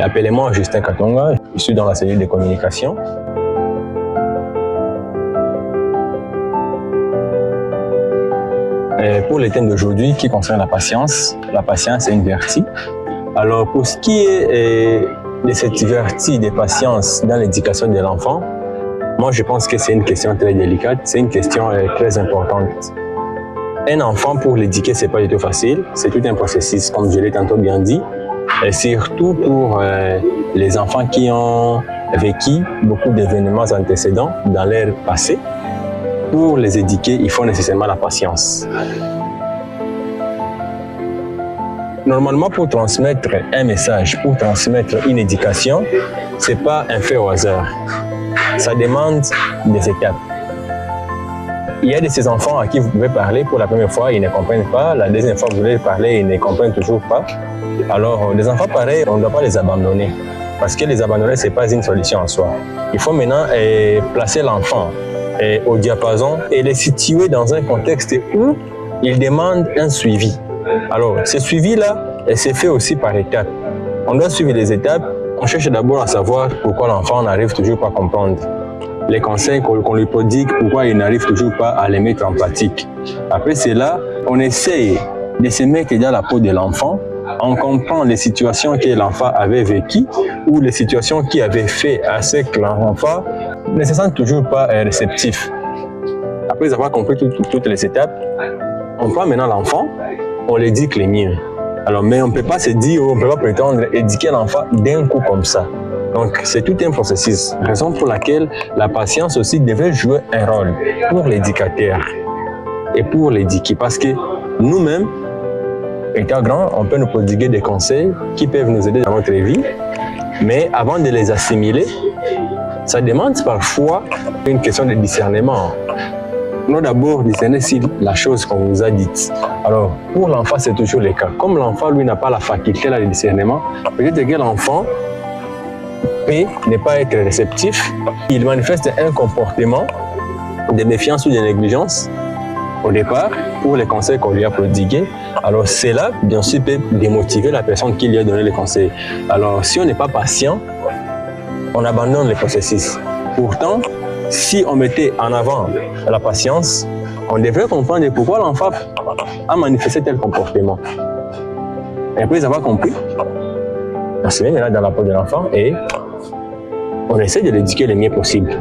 Appelez-moi Justin Katonga, je suis dans la cellule de communication. Pour le thème d'aujourd'hui qui concerne la patience est une vertu. Alors pour ce qui est de cette vertu de patience dans l'éducation de l'enfant, moi je pense que c'est une question très délicate, c'est une question très importante. Un enfant, pour l'éduquer, c'est pas du tout facile, c'est tout un processus, comme je l'ai tantôt bien dit, et surtout pour les enfants qui ont vécu beaucoup d'événements antécédents dans leur passé. Pour les éduquer, il faut nécessairement la patience. Normalement, pour transmettre un message, pour transmettre une éducation, c'est pas un fait au hasard. Ça demande des étapes. Il y a de ces enfants à qui vous pouvez parler pour la première fois, ils ne comprennent pas. La deuxième fois, vous voulez parler, ils ne comprennent toujours pas. Alors, les enfants pareils, on ne doit pas les abandonner. Parce que les abandonner, ce n'est pas une solution en soi. Il faut maintenant placer l'enfant au diapason et les situer dans un contexte où il demande un suivi. Alors, ce suivi-là, c'est fait aussi par étapes. On doit suivre les étapes. On cherche d'abord à savoir pourquoi l'enfant n'arrive toujours pas à comprendre. Les conseils qu'on lui prodigue, pourquoi il n'arrive toujours pas à les mettre en pratique. Après cela, on essaye de se mettre dans la peau de l'enfant, on comprend les situations que l'enfant avait vécues ou les situations qui avaient fait à ce que l'enfant ne se sent toujours pas réceptif. Après avoir compris toutes les étapes, on prend maintenant l'enfant, on l'éduque les miens. Alors, mais on ne peut pas se dire, on ne peut pas prétendre éduquer l'enfant d'un coup comme ça. Donc, c'est tout un processus, raison pour laquelle la patience aussi devait jouer un rôle pour l'éducateur et pour l'éduquer. Parce que nous-mêmes, étant grands, on peut nous prodiguer des conseils qui peuvent nous aider dans notre vie, mais avant de les assimiler, ça demande parfois une question de discernement. On doit d'abord discerner si la chose qu'on vous a dite. Alors, pour l'enfant, c'est toujours le cas. Comme l'enfant, lui, n'a pas la faculté de discernement, peut-être que l'enfant peut ne pas être réceptif. Il manifeste un comportement de méfiance ou de négligence au départ pour les conseils qu'on lui a prodigués. Alors, cela, bien sûr, peut démotiver la personne qui lui a donné les conseils. Alors, si on n'est pas patient, on abandonne le processus. Pourtant, si on mettait en avant la patience, on devrait comprendre pourquoi l'enfant a manifesté tel comportement. Et après avoir compris, on se met maintenant dans la peau de l'enfant et on essaie de l'éduquer le mieux possible.